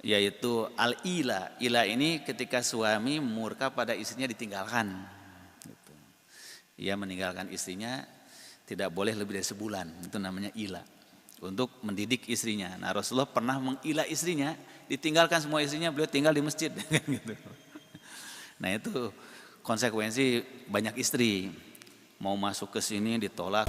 yaitu al-ila. Ila ini ketika suami murka pada istrinya ditinggalkan. Gitu. Ia meninggalkan istrinya tidak boleh lebih dari sebulan. Itu namanya ila. Untuk mendidik istrinya. Nah, Rasulullah pernah mengila istrinya, ditinggalkan semua istrinya, beliau tinggal di masjid. Gitu. Nah, itu konsekuensi banyak istri. Mau masuk ke sini ditolak.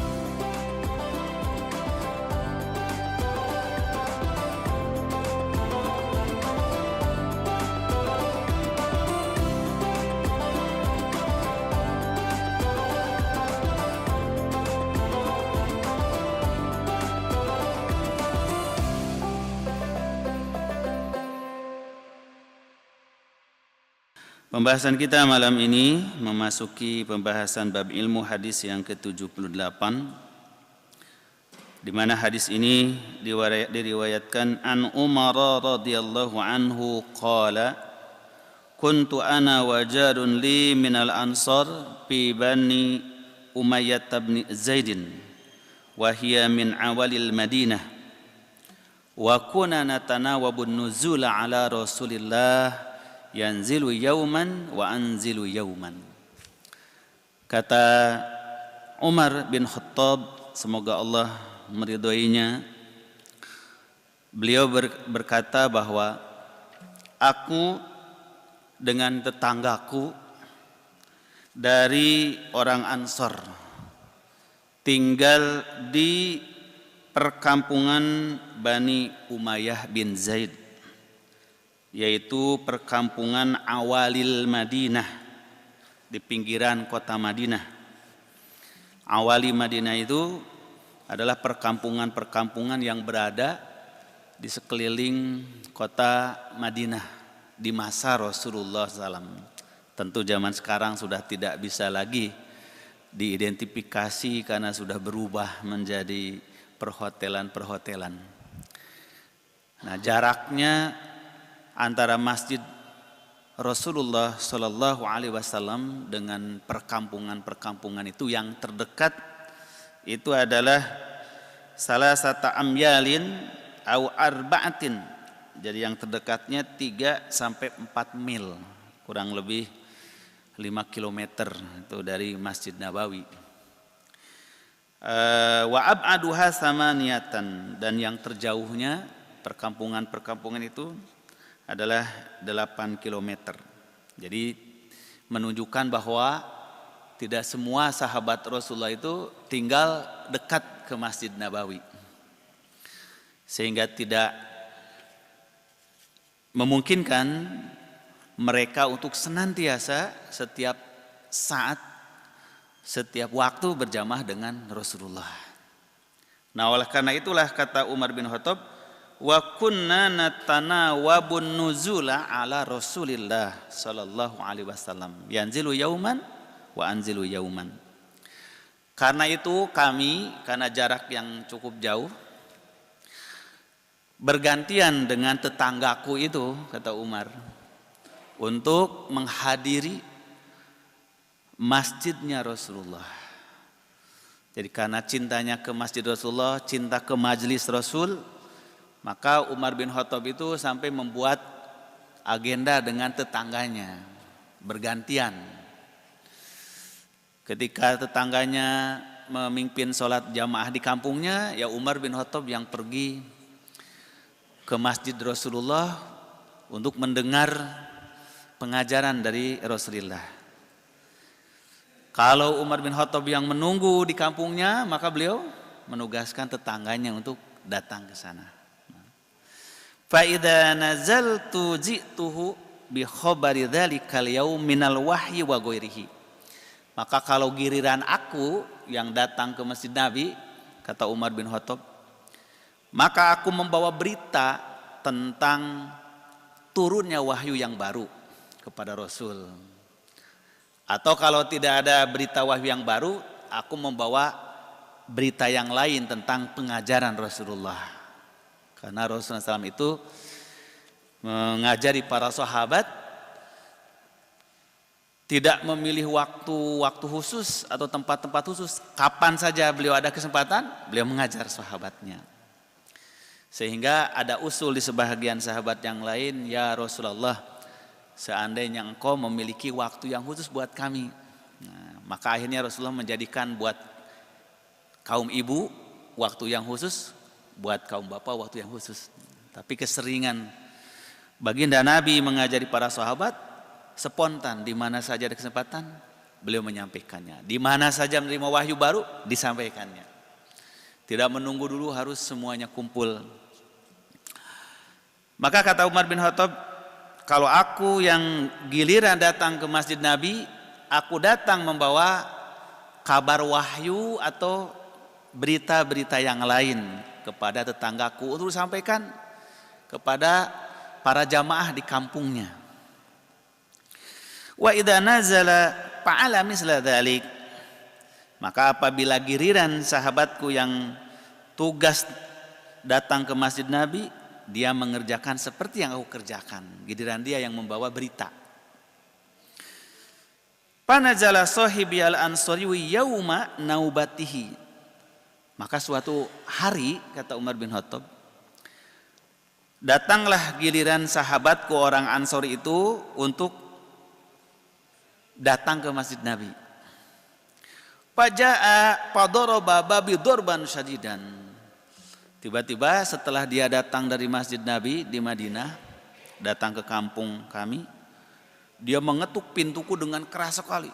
Pembahasan kita malam ini memasuki pembahasan bab ilmu hadis yang ke-78, di mana hadis ini diriwayatkan an Umar radhiyallahu anhu qala kuntu ana wa jarun li minal ansar fi bani Umayyah bin Zaidin wa hiya min awalil Madinah wa kunna natanawabun nuzula ala Rasulillah yanzilu yauman wa anzilu yauman. Kata Umar bin Khattab, semoga Allah meridhoinya, beliau berkata bahwa aku dengan tetanggaku dari orang Ansor tinggal di perkampungan Bani Umayyah bin Zaid, yaitu perkampungan awalil Madinah, di pinggiran kota Madinah. Awali Madinah itu adalah perkampungan-perkampungan yang berada di sekeliling kota Madinah di masa Rasulullah SAW. Tentu zaman sekarang sudah tidak bisa lagi diidentifikasi karena sudah berubah menjadi perhotelan-perhotelan. Nah, jaraknya antara masjid Rasulullah Shallallahu Alaihi Wasallam dengan perkampungan-perkampungan itu yang terdekat itu adalah salah satu amyalin au arba'atin. Jadi yang terdekatnya 3 sampai 4 mil, kurang lebih 5 kilometer itu dari Masjid Nabawi. Wa ab'aduha samaniyatan, dan yang terjauhnya perkampungan-perkampungan itu adalah 8 km. Jadi menunjukkan bahwa tidak semua sahabat Rasulullah itu tinggal dekat ke Masjid Nabawi, sehingga tidak memungkinkan mereka untuk senantiasa setiap saat, setiap waktu berjamaah dengan Rasulullah. Nah, oleh karena itulah kata Umar bin Khattab, wa kunna natanawabun nuzula ala Rasulillah sallallahu alaihi wasallam yanzilu yauman wa anzilu yauman. Karena itu kami, karena jarak yang cukup jauh, bergantian dengan tetanggaku itu, kata Umar, untuk menghadiri masjidnya Rasulullah. Jadi karena cintanya ke masjid Rasulullah, cinta ke majelis Rasul, maka Umar bin Khattab itu sampai membuat agenda dengan tetangganya, bergantian. Ketika tetangganya memimpin sholat jamaah di kampungnya, ya Umar bin Khattab yang pergi ke masjid Rasulullah untuk mendengar pengajaran dari Rasulullah. Kalau Umar bin Khattab yang menunggu di kampungnya, maka beliau menugaskan tetangganya untuk datang ke sana. Fa idza nazaltu ji'tuhu bi khabari dzalikal yaum minal wahyi wa ghairihi. Maka kalau giliran aku yang datang ke Masjid Nabi, kata Umar bin Khattab, maka aku membawa berita tentang turunnya wahyu yang baru kepada Rasul. Atau kalau tidak ada berita wahyu yang baru, aku membawa berita yang lain tentang pengajaran Rasulullah. Karena Rasulullah SAW itu mengajari para sahabat tidak memilih waktu khusus atau tempat-tempat khusus. Kapan saja beliau ada kesempatan, beliau mengajar sahabatnya. Sehingga ada usul di sebahagian sahabat yang lain, ya Rasulullah, seandainya engkau memiliki waktu yang khusus buat kami. Nah, maka akhirnya Rasulullah menjadikan buat kaum ibu waktu yang khusus, buat kaum bapak waktu yang khusus. Tapi keseringan baginda Nabi mengajari para sahabat spontan, di mana saja ada kesempatan beliau menyampaikannya, di mana saja menerima wahyu baru disampaikannya. Tidak menunggu dulu harus semuanya kumpul. Maka kata Umar bin Khattab, kalau aku yang giliran datang ke masjid Nabi, aku datang membawa kabar wahyu atau berita-berita yang lain kepada tetanggaku untuk disampaikan kepada para jamaah di kampungnya. Wa idza nazala fa'ala misla dzalik. Maka apabila giliran sahabatku yang tugas datang ke masjid Nabi, dia mengerjakan seperti yang aku kerjakan. Giliran dia yang membawa berita. Panazala sahibi al-ansari yauma naubatihi. Maka suatu hari, kata Umar bin Khattab, datanglah giliran sahabatku orang Ansori itu untuk datang ke masjid Nabi. Faja'a fadaraba babi dorban syadidan. Tiba-tiba setelah dia datang dari masjid Nabi di Madinah, datang ke kampung kami, dia mengetuk pintuku dengan keras sekali,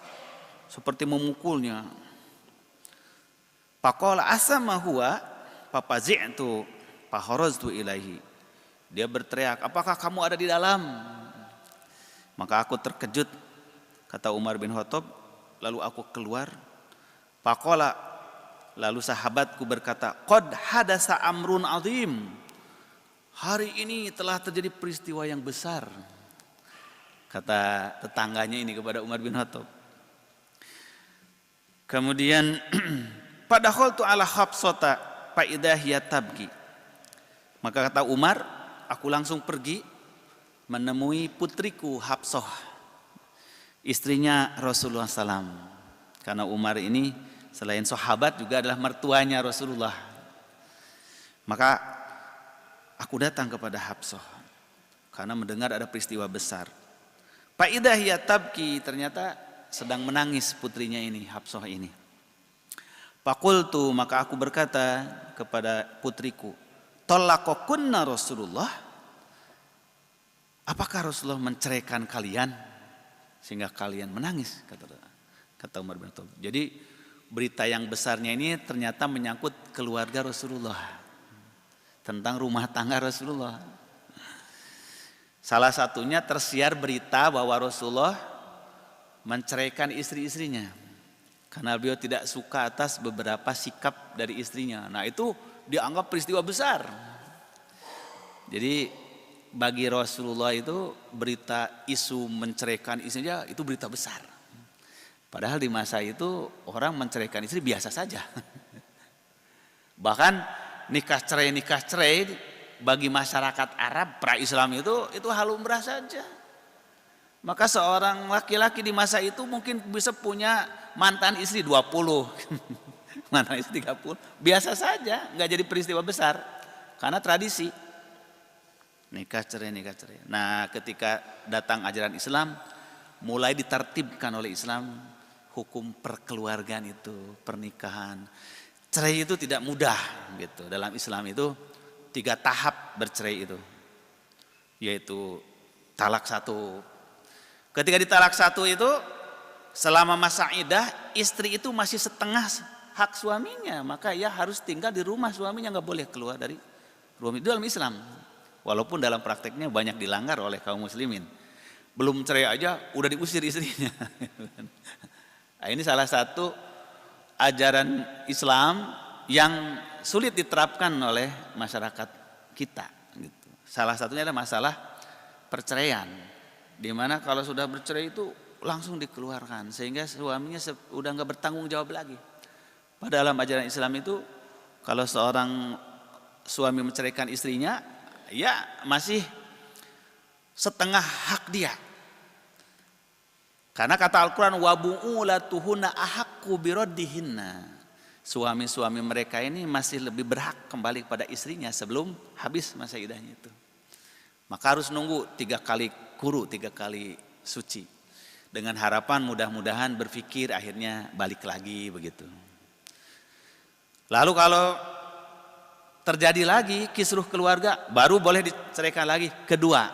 seperti memukulnya. Faqala asama huwa fafazi'tu fakhorajtu ilaihi. Dia berteriak, apakah kamu ada di dalam? Maka aku terkejut, kata Umar bin Khattab, lalu aku keluar. Faqala, lalu sahabatku berkata, qad hadasa amrun azim. Hari ini telah terjadi peristiwa yang besar. Kata tetangganya ini kepada Umar bin Khattab. Kemudian padakhaltu ala Hafsata fa idza hiya tabki. Maka kata Umar, aku langsung pergi menemui putriku Hafsah, istrinya Rasulullah SAW. Karena Umar ini selain sahabat juga adalah mertuanya Rasulullah. Maka aku datang kepada Hafsah karena mendengar ada peristiwa besar. Fa idza hiya tabki, ternyata sedang menangis putrinya ini, Hafsah ini. Faqultu, maka aku berkata kepada putriku, talaqakunna Rasulullah? Apakah Rasulullah menceraikan kalian sehingga kalian menangis? Kata Umar bin Khattab. Jadi berita yang besarnya ini ternyata menyangkut keluarga Rasulullah, tentang rumah tangga Rasulullah. Salah satunya tersiar berita bahwa Rasulullah menceraikan istri-istrinya karena beliau tidak suka atas beberapa sikap dari istrinya. Nah, itu dianggap peristiwa besar. Jadi bagi Rasulullah itu berita isu menceraikan istrinya itu berita besar. Padahal di masa itu orang menceraikan istri biasa saja. Bahkan nikah cerai bagi masyarakat Arab pra-Islam itu hal lumrah saja. Maka seorang laki-laki di masa itu mungkin bisa punya mantan istri 20, mantan istri 30, biasa saja, nggak jadi peristiwa besar karena tradisi nikah cerai. Nah, ketika datang ajaran Islam, mulai ditertibkan oleh Islam hukum perkeluargaan itu, pernikahan. Cerai itu tidak mudah gitu. Dalam Islam itu 3 tahap bercerai itu, yaitu talak 1. Ketika ditalak 1 itu, selama masa iddah, istri itu masih setengah hak suaminya, maka ia harus tinggal di rumah suaminya, nggak boleh keluar dari rumah itu dalam Islam. Walaupun dalam prakteknya banyak dilanggar oleh kaum muslimin. Belum cerai aja udah diusir istrinya. Nah, ini salah satu ajaran Islam yang sulit diterapkan oleh masyarakat kita. Gitu. Salah satunya adalah masalah perceraian, di mana kalau sudah bercerai itu langsung dikeluarkan sehingga suaminya udah nggak bertanggung jawab lagi. Pada dalam ajaran Islam itu kalau seorang suami menceraikan istrinya, ya masih setengah hak dia. Karena kata Al-Quran, wa bu'ulatuhunna ahaqqu biraddihinna. suami-suami mereka ini masih lebih berhak kembali kepada istrinya sebelum habis masa iddahnya itu. Maka harus nunggu 3 kali kuru, 3 kali suci. Dengan harapan mudah-mudahan berpikir akhirnya balik lagi begitu. Lalu kalau terjadi lagi kisruh keluarga, baru boleh diceraikan lagi kedua.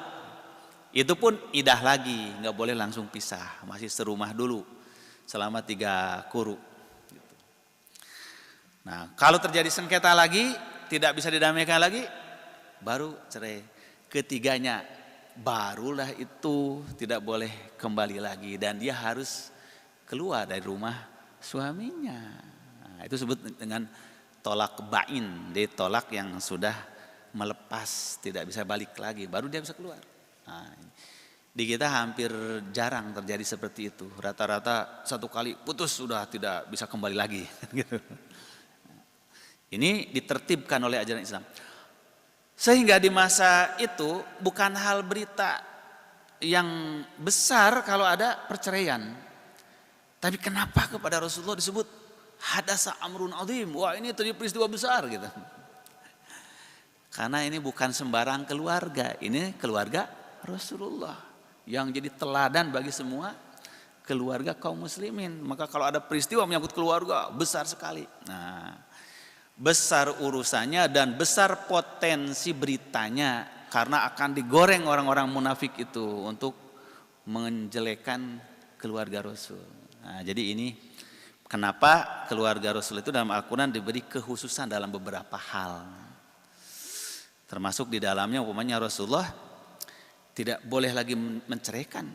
Itu pun iddah lagi, nggak boleh langsung pisah, masih serumah dulu selama 3 kuru. Nah, kalau terjadi sengketa lagi, tidak bisa didamaikan lagi, baru cerai. Ketiganya, barulah itu tidak boleh kembali lagi dan dia harus keluar dari rumah suaminya. Nah, itu disebut dengan tolak bain, dia tolak yang sudah melepas, tidak bisa balik lagi, baru dia bisa keluar. Nah, di kita hampir jarang terjadi seperti itu. Rata-rata 1 kali putus sudah tidak bisa kembali lagi. Ini ditertibkan oleh ajaran Islam. Sehingga di masa itu bukan hal berita yang besar kalau ada perceraian. Tapi kenapa kepada Rasulullah disebut hadasa amrun azim? Wah, ini terjadi peristiwa besar gitu. Karena ini bukan sembarang keluarga, ini keluarga Rasulullah yang jadi teladan bagi semua keluarga kaum muslimin. Maka kalau ada peristiwa menyangkut keluarga besar sekali. Nah, besar urusannya dan besar potensi beritanya karena akan digoreng orang-orang munafik itu untuk menjelekkan keluarga Rasul. Nah, jadi ini kenapa keluarga Rasul itu dalam Al-Quran diberi kekhususan dalam beberapa hal. Termasuk di dalamnya umpamanya Rasulullah tidak boleh lagi menceraikan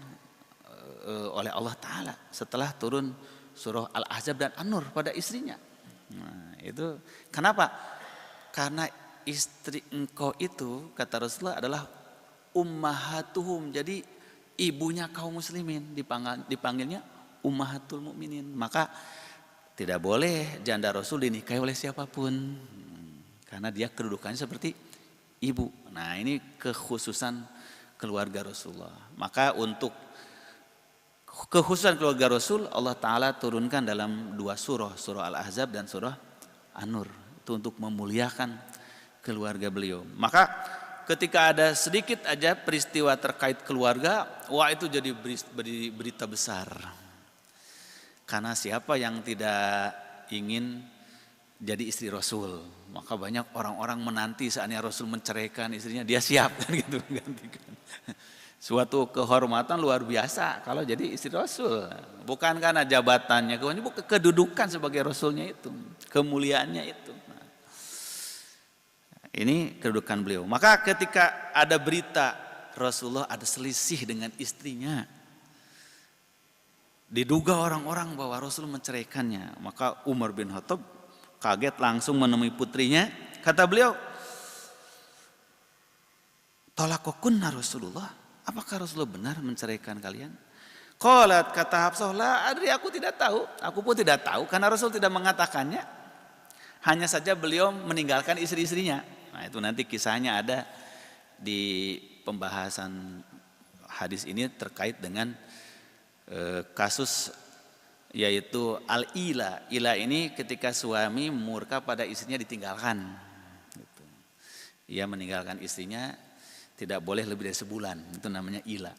oleh Allah Ta'ala setelah turun surah Al-Ahzab dan An-Nur pada istrinya. Nah, itu kenapa? Karena istri engkau itu kata Rasulullah adalah ummahatuhum, jadi ibunya kaum muslimin, dipanggilnya ummahatul mukminin. Maka tidak boleh janda Rasul dinikahi oleh siapapun karena dia kedudukannya seperti ibu. Nah, ini kekhususan keluarga Rasulullah. Maka untuk kekhususan keluarga Rasul Allah Ta'ala turunkan dalam 2 surah, surah Al-Ahzab dan surah An-Nur. Itu untuk memuliakan keluarga beliau. Maka ketika ada sedikit aja peristiwa terkait keluarga, wah itu jadi berita besar. Karena siapa yang tidak ingin jadi istri Rasul? Maka banyak orang-orang menanti saatnya Rasul menceraikan istrinya, dia siap kan gitu menggantikan. Suatu kehormatan luar biasa kalau jadi istri Rasul. Bukan karena jabatannya, bukan kedudukan sebagai Rasulnya itu, kemuliaannya itu. Nah, ini kedudukan beliau. Maka ketika ada berita Rasulullah ada selisih dengan istrinya, diduga orang-orang bahwa Rasul menceraikannya, maka Umar bin Khattab kaget langsung menemui putrinya. Kata beliau, "Talaqukunna Rasulullah?" Apakah Rasulullah benar menceraikan kalian? Qalat, kata Hafsah, la adri, aku tidak tahu. Aku pun tidak tahu karena Rasul tidak mengatakannya. Hanya saja beliau meninggalkan istri-istrinya. Nah, itu nanti kisahnya ada di pembahasan hadis ini terkait dengan kasus yaitu al-ila. Ila ini ketika suami murka pada istrinya ditinggalkan. Gitu. Ia meninggalkan istrinya tidak boleh lebih dari sebulan, itu namanya ila,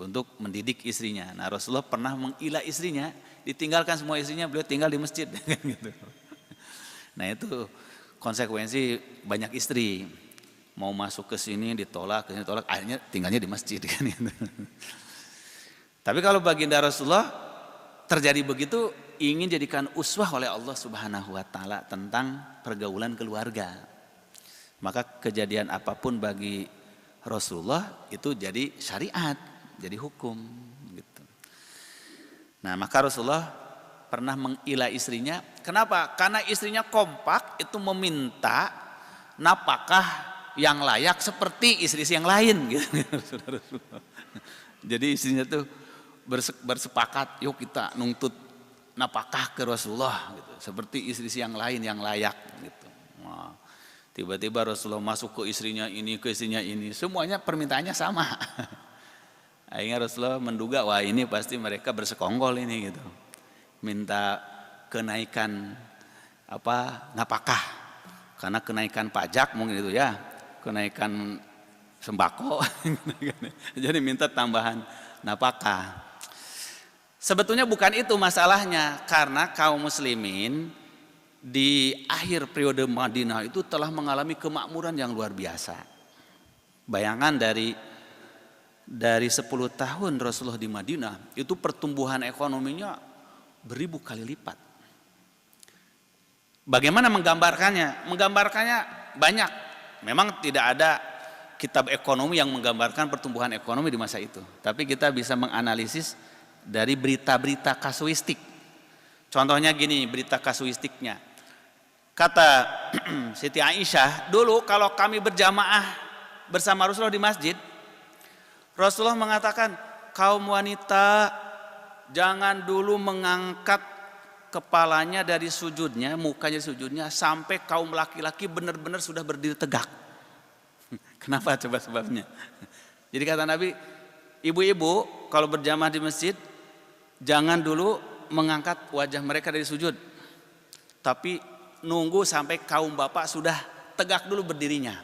untuk mendidik istrinya. Nah, Rasulullah pernah mengila istrinya, ditinggalkan semua istrinya, beliau tinggal di masjid. Gitu. Nah, itu konsekuensi banyak istri, mau masuk ke sini ditolak, ke sini ditolak, akhirnya tinggalnya di masjid. Kan, gitu. Tapi kalau baginda Rasulullah terjadi begitu, ingin jadikan uswah oleh Allah Subhanahu Wa Taala tentang pergaulan keluarga. Maka kejadian apapun bagi Rasulullah itu jadi syariat, jadi hukum gitu. Nah, maka Rasulullah pernah mengila istrinya. Kenapa? Karena istrinya kompak itu meminta napakah yang layak seperti istri-istri yang lain gitu. Jadi istrinya tuh bersepakat, yuk kita nuntut napakah ke Rasulullah gitu, seperti istri-istri yang lain yang layak gitu. Nah, tiba-tiba Rasulullah masuk ke istrinya ini, ke istrinya ini, semuanya permintaannya sama. Akhirnya Rasulullah menduga, wah ini pasti mereka bersekongkol ini gitu, minta kenaikan napakah karena kenaikan pajak mungkin itu ya, kenaikan sembako. Jadi minta tambahan napakah. Sebetulnya bukan itu masalahnya, karena kaum muslimin di akhir periode Madinah itu telah mengalami kemakmuran yang luar biasa. Bayangkan dari 10 tahun Rasulullah di Madinah itu pertumbuhan ekonominya beribu kali lipat. Bagaimana menggambarkannya? Menggambarkannya banyak. Memang tidak ada kitab ekonomi yang menggambarkan pertumbuhan ekonomi di masa itu. Tapi kita bisa menganalisis dari berita-berita kasuistik. Contohnya gini, berita kasuistiknya. Kata Siti Aisyah, dulu kalau kami berjamaah bersama Rasulullah di masjid, Rasulullah mengatakan, kaum wanita jangan dulu mengangkat kepalanya dari sujudnya, mukanya sujudnya, sampai kaum laki-laki benar-benar sudah berdiri tegak. Kenapa coba sebabnya? Jadi kata Nabi, ibu-ibu kalau berjamaah di masjid, jangan dulu mengangkat wajah mereka dari sujud, tapi nunggu sampai kaum bapak sudah tegak dulu berdirinya.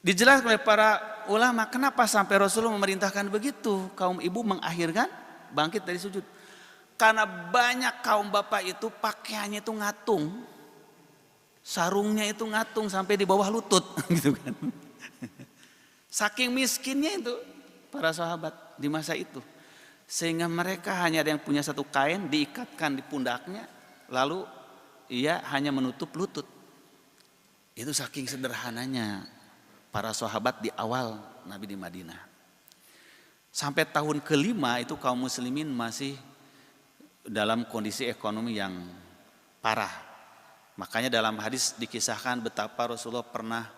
Dijelaskan oleh para ulama kenapa sampai Rasulullah memerintahkan begitu, kaum ibu mengakhirkan bangkit dari sujud. Karena banyak kaum bapak itu pakaiannya itu ngatung, sarungnya itu ngatung sampai di bawah lutut, gitu kan. Saking miskinnya itu para sahabat di masa itu, sehingga mereka hanya ada yang punya satu kain diikatkan di pundaknya, lalu ia hanya menutup lutut. Itu saking sederhananya para sahabat di awal Nabi di Madinah. Sampai tahun ke-5 itu kaum muslimin masih dalam kondisi ekonomi yang parah. Makanya dalam hadis dikisahkan betapa Rasulullah pernah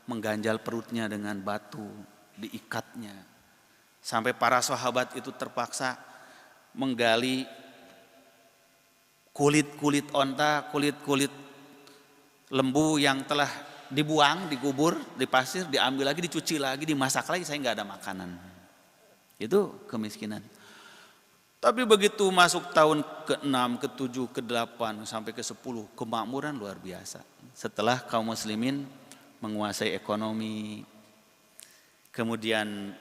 mengganjal perutnya dengan batu, diikatnya. Sampai para sahabat itu terpaksa menggali kulit-kulit onta, kulit-kulit lembu yang telah dibuang, dikubur, di pasir, diambil lagi, dicuci lagi, dimasak lagi, saya nggak ada makanan. Itu kemiskinan. Tapi begitu masuk tahun ke-6, ke-7, ke-8, sampai ke-10, kemakmuran luar biasa. Setelah kaum muslimin menguasai ekonomi, kemudian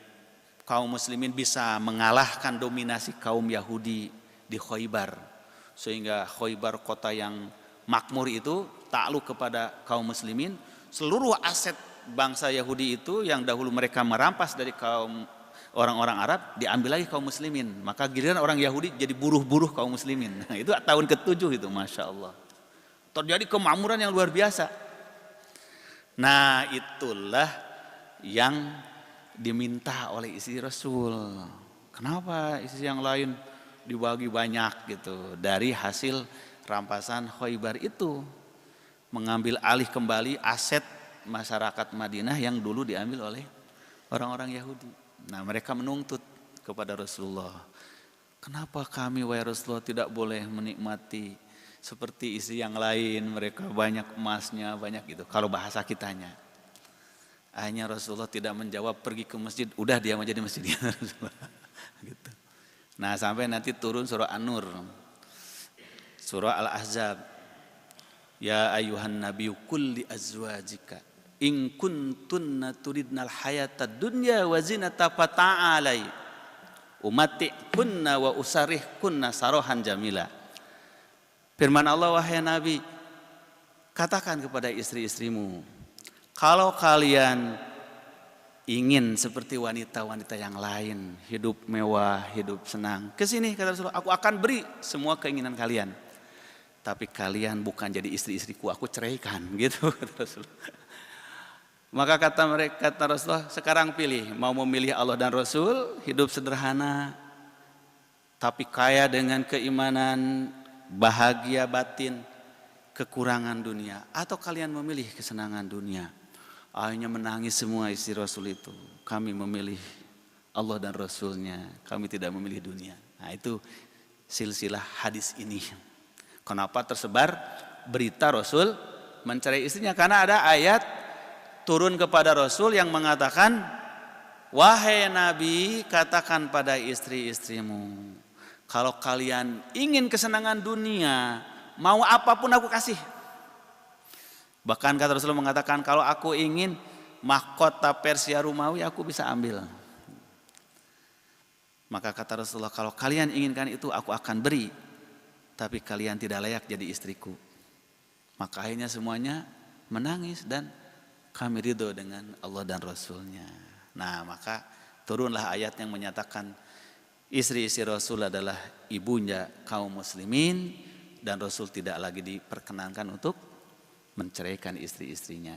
kaum muslimin bisa mengalahkan dominasi kaum Yahudi di Khaybar, sehingga Khaybar, kota yang makmur itu, takluk kepada kaum muslimin. Seluruh aset bangsa Yahudi itu yang dahulu mereka merampas dari kaum orang-orang Arab diambil lagi kaum muslimin. Maka giliran orang Yahudi jadi buruh-buruh kaum muslimin. Nah, itu tahun ke-7 itu, Masya Allah. Terjadi kemakmuran yang luar biasa. Nah, itulah yang diminta oleh istri Rasul. Kenapa istri yang lain dibagi banyak gitu dari hasil rampasan Khaybar itu? Mengambil alih kembali aset masyarakat Madinah yang dulu diambil oleh orang-orang Yahudi. Nah, mereka menuntut kepada Rasulullah, kenapa kami wahai Rasulullah tidak boleh menikmati seperti istri yang lain, mereka banyak emasnya, banyak gitu. Kalau bahasa kitanya. Akhirnya Rasulullah tidak menjawab, pergi ke masjid, udah diam aja di masjidnya Rasulullah. Gitu. Nah, sampai nanti turun surah An-Nur, surah Al-Ahzab. Ya ayuhan nabiyyu qul li azwajika in kuntunna turidnal hayatad dunya wa zinata fata'alai umati'kunna wa usarihkunna sarahan jamila. Firman Allah, wahai Nabi, katakan kepada istri-istrimu, kalau kalian ingin seperti wanita-wanita yang lain, hidup mewah, hidup senang, kesini kata Rasulullah, aku akan beri semua keinginan kalian. Tapi kalian bukan jadi istri-istriku, aku ceraikan, gitu kata Rasulullah. Maka kata Rasulullah, sekarang pilih, mau memilih Allah dan Rasul, hidup sederhana, tapi kaya dengan keimanan, bahagia batin, kekurangan dunia, atau kalian memilih kesenangan dunia. Akhirnya menangis semua istri Rasul itu. Kami memilih Allah dan Rasulnya, kami tidak memilih dunia. Nah, itu silsilah hadis ini. Kenapa tersebar berita Rasul mencerai istrinya? Karena ada ayat turun kepada Rasul yang mengatakan, wahai Nabi, katakan pada istri-istrimu, kalau kalian ingin kesenangan dunia, mau apapun aku kasih. Bahkan kata Rasulullah mengatakan, kalau aku ingin mahkota Persia Romawi aku bisa ambil. Maka kata Rasulullah, kalau kalian inginkan itu aku akan beri, tapi kalian tidak layak jadi istriku. Maka akhirnya semuanya menangis dan kami ridho dengan Allah dan Rasulnya. Nah, maka turunlah ayat yang menyatakan istri-istri Rasul adalah ibunya kaum muslimin, dan Rasul tidak lagi diperkenankan untuk menceraikan istri-istrinya.